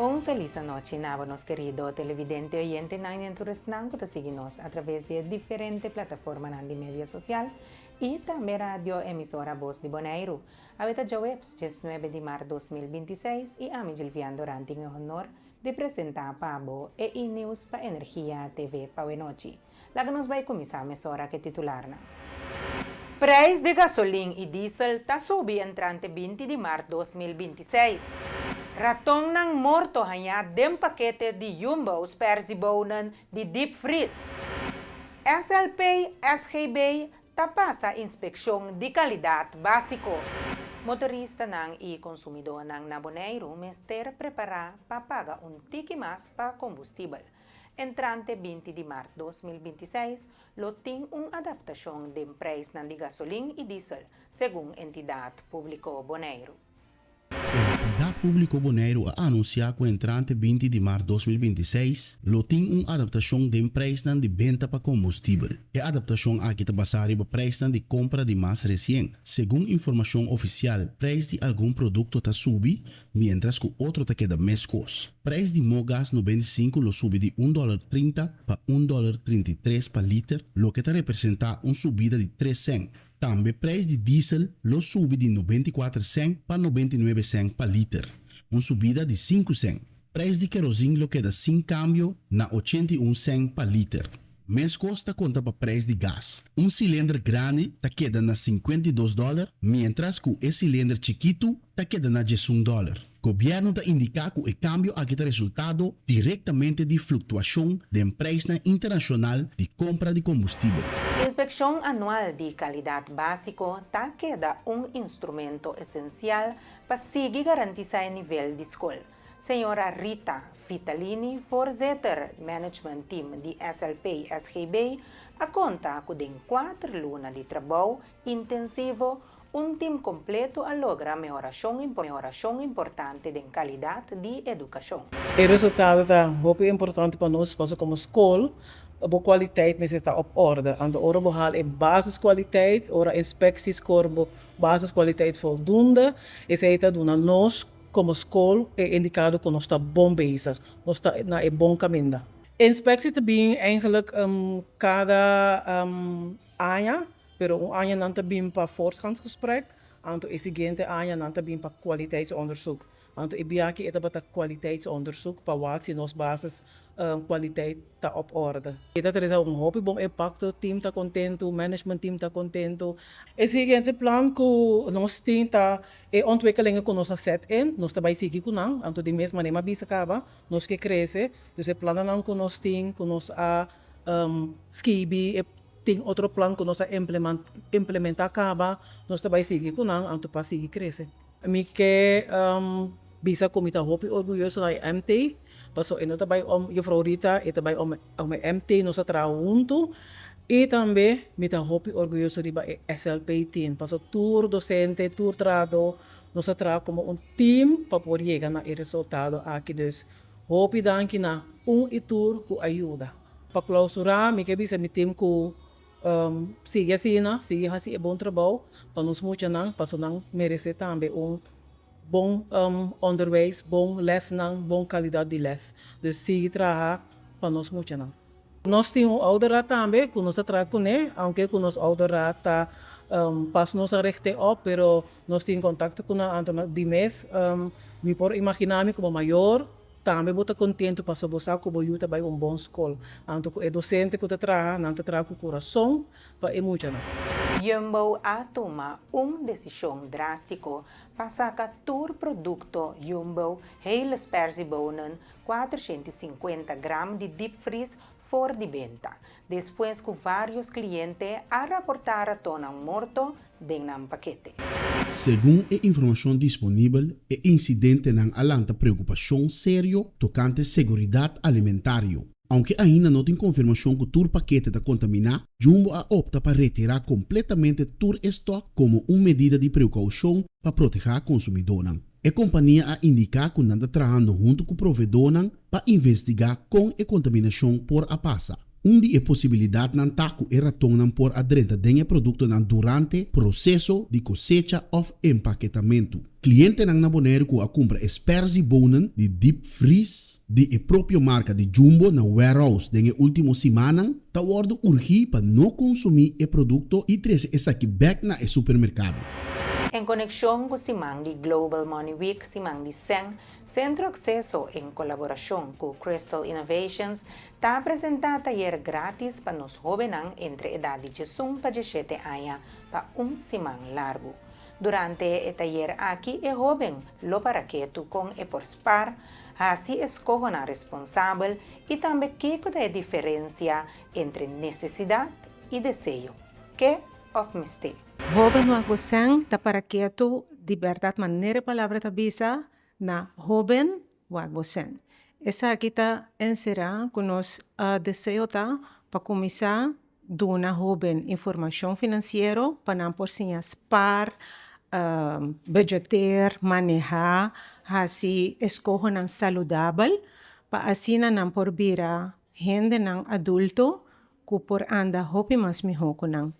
Un feliz noche, nos querido televidente oyente ng interesang kutasiginos a través de diferentes plataformas de media social y también radio emisora Voz de Bonaire. Habita Jawebs, 19 de marzo 2026 y a mi Gilviando Ranting en honor de presentar Pabo e news pa Energia TV Pawenochi. La que nos va a comenzar mesora que titularna. Preço de gasolina e diesel está subindo entrante 20 de março 2026. Ratong ng morto hanya dem pakete de Jumbo persibonan de deep freeze. SLP SGB tapasa inspeksyon de kalidad básico. Motorista ng e-consumidor ng Naboneiro mester prepara para pagar tiki mas para combustível. Entrante 20 de março 2026, lo tem adaptação de preço de gasolina e diesel, segundo entidade público Bonaire. Entidade Público Bonaire a anunciar que o entrante 20 de março 2026 lo tem adaptação de preço de venda para combustível. A adaptação aqui está baseada no preço de compra de mais recente. Segundo informação oficial, preço de algum produto está subindo, mientras que o outro está queda mais costo. Preço de mogas 95 lo sube de $1.30 para $1.33 para litro, lo que está representa uma subida de 3 cents. Também preço de diesel lo sube de 94 cents para 99 cents para litro, uma subida de 5 cents. Preço de querosene lo queda sem câmbio na 81 cents para litro. Mês costa conta para preço de gás. Cilindro grande está queda na $52, mientras que o cilindro chiquito está queda na $11. O governo está indicando que o câmbio aqui é resultado diretamente de flutuação de preço internacional de compra de combustível. Inspeção anual de qualidade básico está queda instrumento essencial para seguir garantizar o nível de escola. Senhora Rita Vitalini, voorzitter management team de SLP SGB, a conta com 4 lunas de trabalho intensivo, time completo a lograr melhoração importante de qualidade de educação. O resultado é muito importante para nós, como escola, a kwaliteit está op orde. Aan de orde behaal in basiskwaliteit, ora inspecties korbo basiskwaliteit voldoende. E se está doen aan nós como escola é indicado que nós está bom bezig, nós está na bom caminho. Inspectie também eigenlijk cada ano, pero ano não também para voortgangsgesprek, anto e seguinte ano não também para kwaliteitsonderzoek. Anto e biaki ita bata kwaliteitsonderzoek para wat se nos basis kwaliteit está op orde. Ita ter is hoop bom impacto, team está contento, management team está contento. E seguinte plan que nós tenta e ontwikkelingen que nós set in, nós também seguir com não, anto de mesma maneira bisa acaba, nós que cresce, dus e plannen não que nós tem, que nós a skibi tem outro plano que nós a implementar acaba, nós também seguir com não, anto para seguir cresce. Mi que bisa comita hopi orgulhoso na MT, paso eno também juffrouw Rita e também MT nos trabalho junto e também mita hopi orgulhoso de SLP team, paso tour docente, tour trado, nos trabalho como team para poder chegar na resultado aqui dus. Hopi danki na e tour com ajuda. Para clausurar, mi que bisa mi team com sigue assim, sigue bom trabalho, para nos muito não, para não merece também bom onderwijs, bom les não, bom qualidade de les. Dus sigue trabalhar para nós muito não. Nós temos oudera também, que nós trabalhamos com ele, aunque que nós oudera tá pas nos rechte op, pero nós temos contato com a de mês, me por imaginar-me como maior. Também vou estar contente para saber que vou estar em bom escola. Então, o docente que trabalha, não trabalha com coração, para ir muito. Jumbo a tomar decisão drástica para sacar todo produto Jumbo, heiles persibonen, 450 gramas de deep freeze fora de venda. Depois que vários clientes a reportar a tona morto dentro do paquete. Segundo a informação disponível, o incidente não alanta preocupação séria tocante segurança alimentar. Aunque ainda não tem confirmação que o paquete está contaminado, Jumbo a opta para retirar completamente todo o estoque como uma medida de precaução para proteger o consumidor. A companhia a indicar que está trabalhando junto com o provedor para investigar com a contaminação por a passa. onde é possibilidade nan taku e ratong nan por adrenta dengue produto nan durante processo de cosecha of empaquetamento. Cliente nan naboneiro ku a compra esperzi bonen de deep freeze de e próprio marca de Jumbo na warehouse dengue último semana ta wordo urgi pa no consumir e produto e trece essa que back na e supermercado. En conexión con Simang de Global Money Week, Simang de SEN, Centro Acceso en colaboración con Crystal Innovations, está presentando taller gratis para los jóvenes entre edad de 18 para 17 años para un Simang largo. Durante el taller aquí, el joven lo para que tú con e por spar, así escoge una responsable y también qué es la diferencia entre necesidad y deseo. ¿Qué of mistake? Joven wagbosen ta para quieto de verdad maneira palavra ta bisa na joven wagbosen. Essa aqui ta encerra com nos deseo ta para começar dona joven informação financeira para não por sim spar, budgetear, manejar, assim escolher não saudável para assim não por vira gente não adulto que por anda hopi mas melhor com não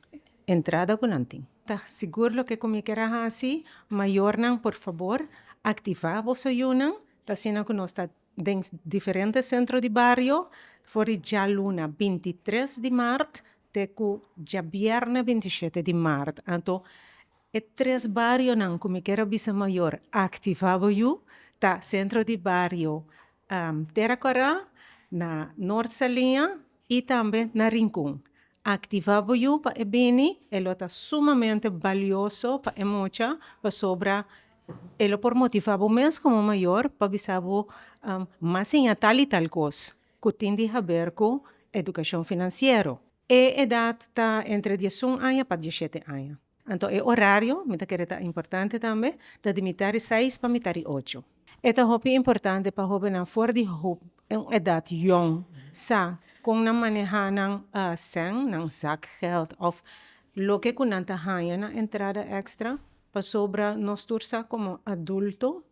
entrada com nanting. Tá seguro lo que como quer assim, maior não, por favor, ativar o seu não, tá sendo que nós está em diferentes centros de barrio, for já luna 23 de março, até que já viernes 27 de março. Então, é três barrios não, como quer bisa maior, ativar o tá centro de barrio Terracorá, na Norte Salinha e também na Rincón. Activava eu para e bem, ele está sumamente valioso para e muita, para sobra, ele por motivar o mês como maior, para bisar mas em tal e tal coisa, que tem a ver com educação financeira. E a idade está entre 18 anos para 17 anos. Então, o horário, me é importante também, está de metade 6 para metade 8. É também importante para jovens fora de idade jong, sa kung na manejar ng sang, ng zakgeld of lo que kunanta haya na entrada extra pa sobra nos tursa como adulto,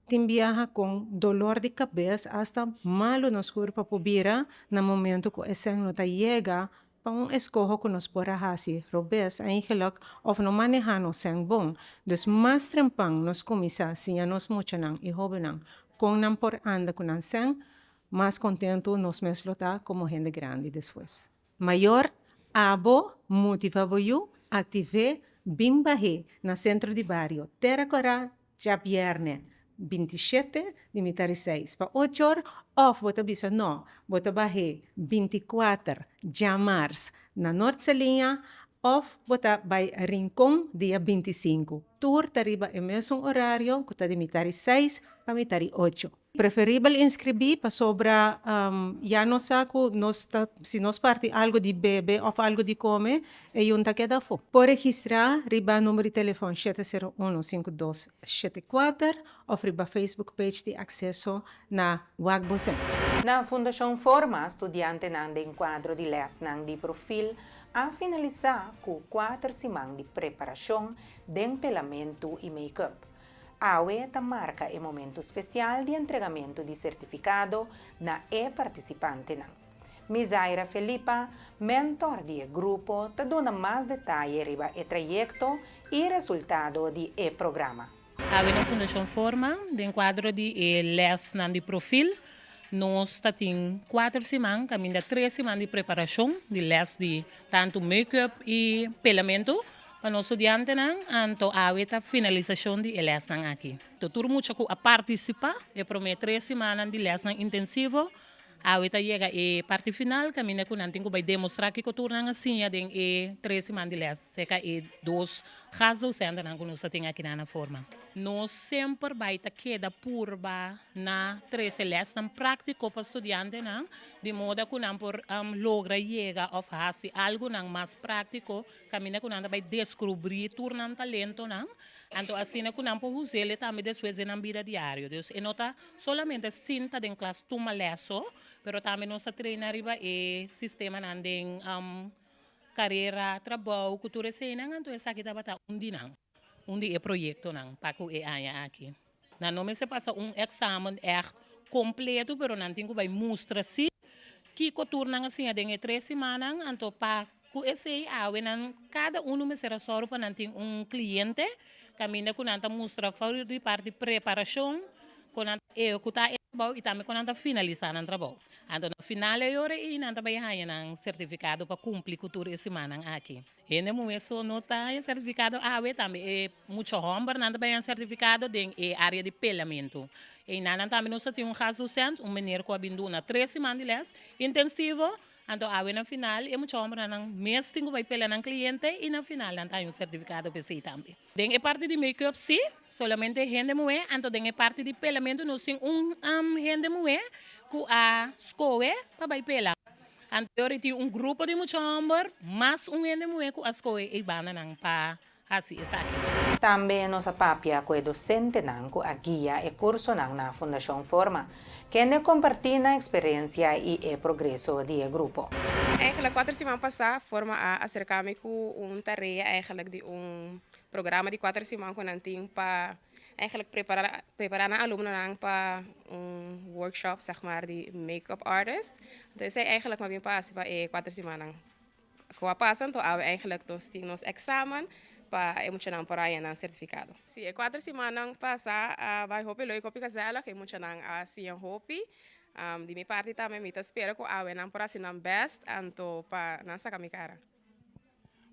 timbiaja com dolor de cabeça hasta malo nos curpa pobira na momento que esse não ta llega pa un escojo que nos pora hasi robes eigenlijk of no manejar no sang bom. Dus mas trempang nos comisa siya nos mucha nang ihobenang kung nang por anda kunang sang más contento nos meslota como gente grande después. Mayor, abo, motivavo eu, active, bem barre, na centro de barrio, Terracorá, já viernes, 27 de metade 6 para 8 horas, of bota bisa no, bota barre, 24 de março, na Norte Salinha, of bota by Rincón, dia 25. Tour tariba é mesmo horário, que está de metade 6 para metade 8. Preferível inscrever para sobra, já não saco, se nós parte algo de bebê ou algo de comer, e junta queda fo. Por registrar, riba número de telefone 701-5274 ou riba Facebook page de acesso na Wagbosen. Na Fundação Forma, estudiante nang de enquadro de les nang de perfil, a finalizar com 4 semanas de preparação de empelamento e make-up. A UETA marca o momento especial de entregamento de certificado na participante. Misaira Felipa, mentor do grupo, te dona mais detalhes sobre o trajeto e resultado do programa. A Fundação Forma, de enquadro de les de perfil, nós temos 4 semanas, caminho 3 semanas de preparação de les de tanto make-up e pelamento. Para os estudantes, então, há a finalização de les aqui. Então, todo mundo que participa, e promete 3 semanas de les intensivo, há a chega a parte final, que a minha que vai demonstrar que o turno assim, tem 3 semanas de les, seca e 2 casos que nós temos aqui na forma. Nós sempre vai quedar purba na 3 les prático para estudantes, de modo que nós logra chegar a fazer algo mais prático, que a minha vai descobrir turno talento, então assim que nós podemos usar também depois na vida diária. Então, e nota solamente sinta em classe toma lesso, pero também nós treinamos o sistema de carreira, trabalho, cultura cena, então essa aqui está dia é projeto para que é aqui. Não se passa exame completo, pero não tem que mostrar se Kiko turna assim, dengue 3 semanas, então para ku esse awe nan cada me será só para nanting cliente, caminha com nanta mostra fora de parte preparação, com nanta ku tá trabalho e também com nanta finalizar no trabalho. Então no final eu e nanta vai ganhar um certificado para cumprir cultura esse semana aqui. E no momento não tá certificado awe também é muito homem, nanta vai certificado de área de pelamento. E nanta também nós temos caso recente, menino que abendu na 3 semanas intensivo. Então, no final, é muito homem, não mês tenho vai pela não cliente e no final não tem certificado para si também. Tem a parte de make-up, sim, solamente gente mulher. Então, tem a parte de pelamento, nós temos gente mulher que a escola para vai pela. Então, tem grupo de muito homem, mas gente mulher que a escola e bana não para assim, isso aqui. Também nossa papia com docente nanco a guia e curso na Fundação Forma, que ne compartilha a experiência e o progresso do grupo. Eigenlijk 4 semanas passadas, forma a acercar-me com tarefa eigenlijk de programa de 4 semanas que não tinha para eigenlijk preparar na aluno para workshop, zeg maar, de make-up artist. Dus eigenlijk maar bien pas para 4 semanas. Qua pasan to eigenlijk nos examen para emocionar por aí na certificado. Se 4 semanas passa vai hopi loi copy casela que emocionar assim hopi. De minha parte também me espero que a não por assim não best anto para não sacar minha cara.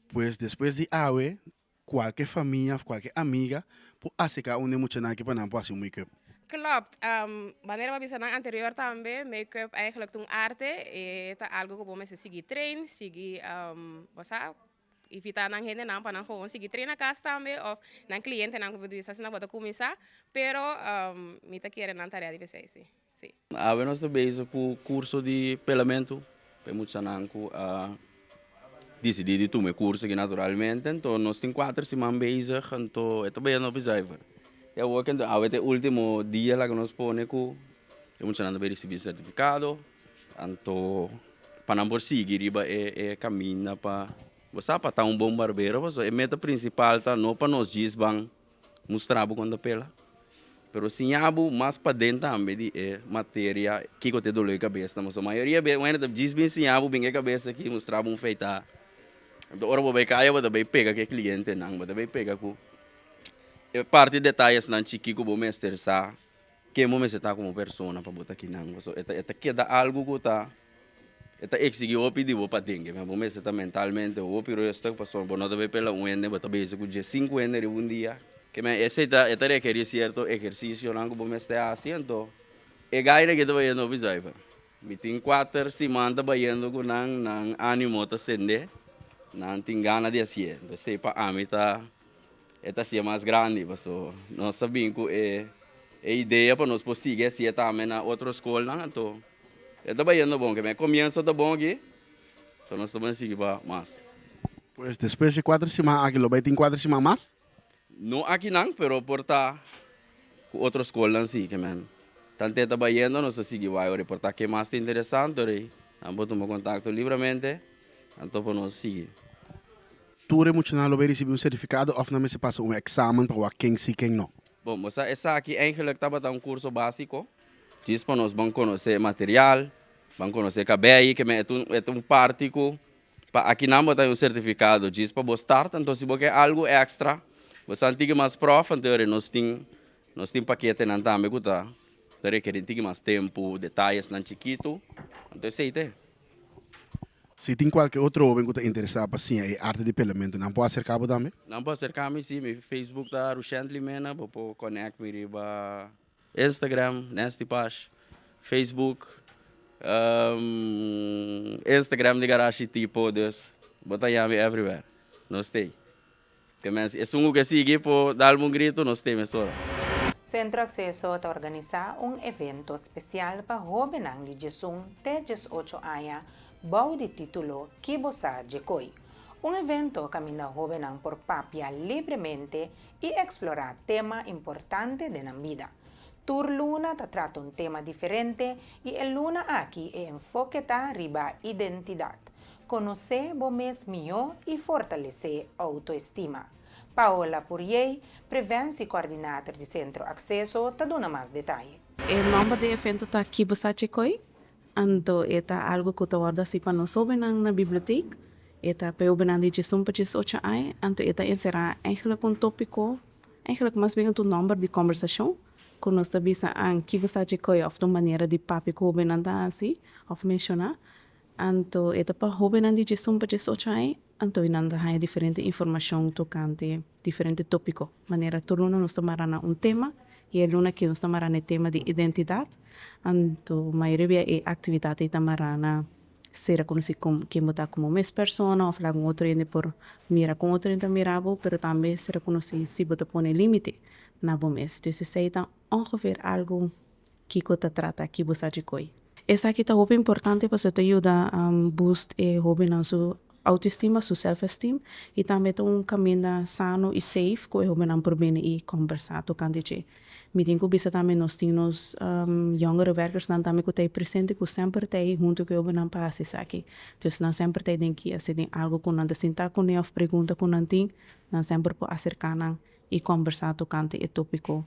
Pues después de AWE, qualquer família, qualquer amiga, pode acercar emocionar que para não fazer make-up. Klopt. Wanneer we zijn anterior também, make-up eigenlijk toen arte, tá algo que vamos seguir trein, seguir, você evitar não gente não para não gewoon seguir trein na casa também, ou não cliente não que você não pode começar, pero me tá querendo não tarefa de vocês, sim. Nós estamos com o curso de pelamento, temos decidir de tomar curso aqui naturalmente, então nós temos 4 semanas bezig, então é também não precisa. Eu vou então até o último dia lá que nós põe com temos que receber certificado, então para não seguir riba é caminho para você para estar bom barbeiro, você a meta principal tá não para nós dias bang mostrar quando pela. Pero sim abo mais para dentro também de matéria que eu te dou a cabeça, mas a maioria bem ainda diz bem sim abo bem a cabeça que mostrar feita. Então ora vou vai cair, vou também pega que cliente não, vou também pega com parte de detalhes não chique que vou me estressar, que vou me sentar como pessoa para botar aqui não, so eta queda algo que tá eta exigir o pedir vou para dengue, mas vou me sentar mentalmente, o piro estou passando, vou não também pela ende, vou também com 5 ende de dia. Que me esse eta requer certo exercício não que vou me estar haciendo. E gaire que tô indo bizarro. Me tem 4 semanas trabalhando com não ânimo tá sende, não tem gana de fazer. Você para a mim tá ser mais grande, so nós sabemos que é ideia para nós conseguir se também na outra escola não então. É trabalhando bom que me começo tá bom aqui. Então nós estamos seguir para mais. Pues después de 4 semanas aqui lo vai ter 4 semanas mais? Não aqui não, pero por tá com outra escola assim que man. Tanto trabalhando nós seguir vai reportar que mais interessante, aí. Vamos tomar contato livremente, então para nós seguir. Tu emocional lo vai receber certificado of não se passa exame para quem sim quem não? Bom, mas essa aqui eigenlijk estava curso básico. Diz para nós vamos conhecer material, vamos conhecer cabelo, que é parte que aqui não botar certificado, diz para gostar, então se você algo extra, você antiga mais prof, então nós tem paquete não também que tá, requer antiga mais tempo, detalhes não chiquito, então sei te. Se tem qualquer outro homem que está interessado para sim a arte de pelamento, não pode acercar também? Não pode acercar-me sim, meu Facebook tá recently mena, vou connect me riba Instagram, nesta página, Facebook, Instagram de garagem tipo, dus bota me everywhere, nós tem. Que mas é um que sigue por dar um grito, nós tem mesmo. Centro Acceso está organizar evento especial para jovens de 18 até 18 anos, bom de título Kibosa Jekoi. Evento camina jovens por papia livremente e explorar tema importante de la vida. Tour Luna trata tema diferente e el Luna aqui enfoque riba identidade. Conocer vos mesmo e fortalecer autoestima. Paola Purier, prevenção e coordenadora de Centro Acceso, te dá mais detalhes. O nome do evento está Kibosa Jekoi. Anto eta algo que te guarda si para nosotros na biblioteca. Eta peu benandi de sumpa de socha ai. Anto eta será eigenlijk un tópico, eigenlijk mais bem um número de conversação. Que nós bisa an que você de coi of de maneira de papi que o benanda assim, of mencionar. Anto eta pa ho benandi de sumpa de socha ai. Anto inanda hai diferente informação tocante diferente tópico. Maneira turno nós tomarana um tema. E a luna que nós tomarana tema de identidade. Anto maioria é atividade e tamarana será conhecido como que muda como mais persona ou falar com outro ainda por mira com outro ainda mirabo, pero também será conhecido se você põe limite na bom mês. Então se então ongeveer algo que você trata que você de coi. Essa aqui tá muito importante para você te ajudar a boost e hobby na sua autoestima, sua self-esteem e também tem caminho sano e safe que o hobby não por bem e conversar tocando de meeting que bisa também nós temos jongere werkers dan também que tem presente que sempre tem junto que o não passa aqui. Então não sempre tem que se tem algo que não sentar com ele ou pergunta com não tem, não sempre pode acercar e conversar tocante e tópico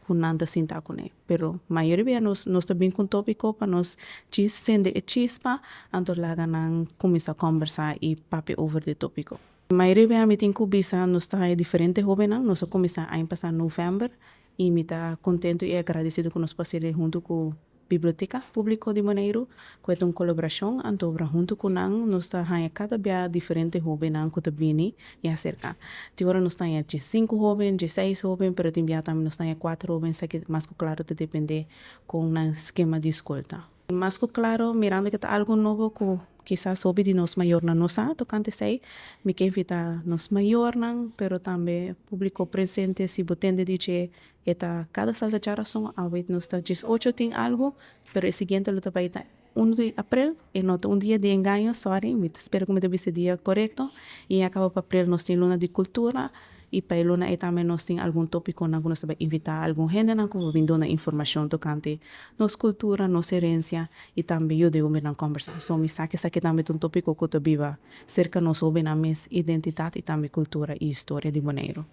que não sentar com ele. Pero maioria nós também com tópico para nós sende e chispa, então lá não começa a conversar e papi over de tópico. Maioria meeting que bisa nós está diferente jovem nós começa a passar novembro. E me está contente e agradecido que nós passamos junto com a Biblioteca Pública de Bonaire, que é uma colaboração, então junto com nós está cada dia diferente jovem que está vindo e acerca. Agora nós estamos de 5 jovens, de 6 jovens, mas também nós estamos de 4 jovens, que mais claro te depende com um esquema de escolta. Mais claro, mirando que está algo novo que quizás soube de nós maior na nossa, tocante sei, me quer invitar nós maior não, pero também público presente se botende de que eta cada salda geração a ver nós está 18 tem algo, pero o seguinte luta vai estar 1 de abril e nota um dia de engano, sorry, me espero que me deve ser dia correto e acaba para abril nós tem luna de cultura e para luna e também nós tem algum tópico na que nós vai invitar algum gente na que vai dar informação tocante nossa cultura, nossa herência e também eu devo na conversação. Me saque também um tópico que eu viva cerca nós sobre na minha identidade e também cultura e história de Bonaire.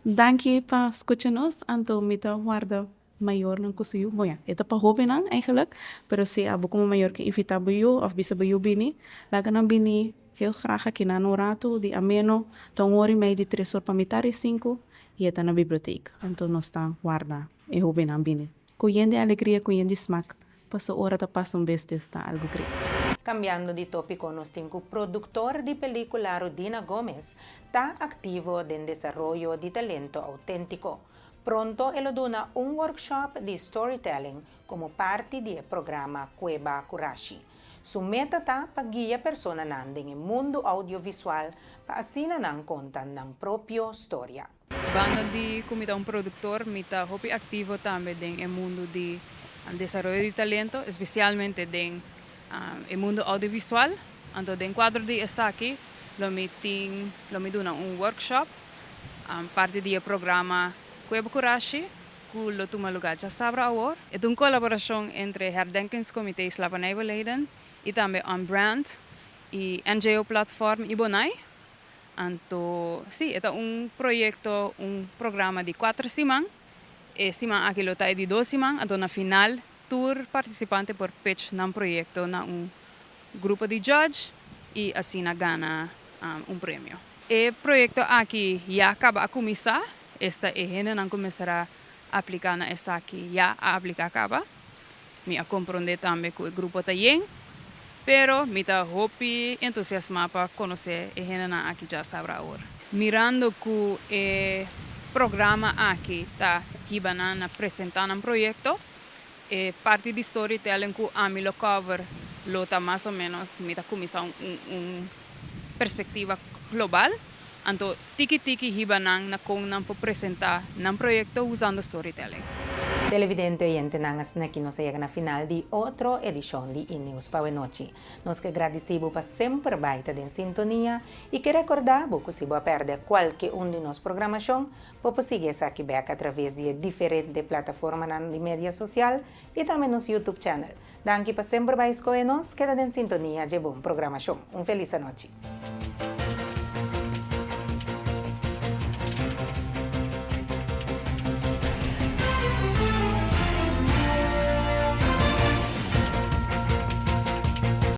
Dankie para escutar-nos, então me dá guarda maior não consigo. Bom, ito pa hobby nang eigenlijk, pero se abo como maior que invitar eu of bisa eu bini, laga nang bini heel graag kinano rato di ameno, tong ori may di 3 horas para mitari 5 e ita na biblioteca. Então nós está guarda e hobby nang bini. Kuyende alegria, kuyende smack. Paso hora ta pasa vez está algo great. Cambiando de tópico, nos tengo productor de película Rodina Gómez, está activo en desarrollo de talento auténtico. Pronto él dona un workshop de storytelling como parte del programa Cueva Kurashi. Su meta está para guiar personas en el mundo audiovisual para así nan contan nan propio historia. Banda de comida un productor, mita hopi activo también en el mundo de desarrollo de talento, especialmente en el mundo audiovisual. Entonces, en cuadro de aquí, lo me dona un workshop, parte del programa Cueva Kurashi, que lo toma lugar ya sabra ahora. Es una colaboración entre Herdenkingscomité Slavernijverleden y también On Brand y NGO Platform y Bonai. Entonces, sí, es un proyecto, un programa de 4 semanas. Semana aquí lo está de 2 semanas. Entonces, al final, tour participante por pitch en un proyecto, en un grupo de judge y así gana un premio. El proyecto aquí ya acaba de comenzar. Esta gente no comenzará a aplicar na essa aqui, já a aplicar acaba. Me compreender também que o grupo está bem, pero me está hopi entusiasmado para conhecer a gente aqui já sabe agora. Mirando que o programa aqui está apresentando um projeto, parte de storytelling que a mim lo cover, lo está mais ou menos, me está começando perspectiva global. Então, tiki-tiki hibanang na kung nang apresentar ng proyecto usando storytelling. Televidente oyente nangas na que nos llega na final de outra edição de E-News para noite. Nos que agradecemos para sempre baita de sintonia e que recordamos que se você perder qualquer de nossa programação, pode seguir aqui back através de diferentes plataformas de mídia social e também nos YouTube channel. Danke para sempre baita com nós, queda em sintonia de boa programação. Feliz noite.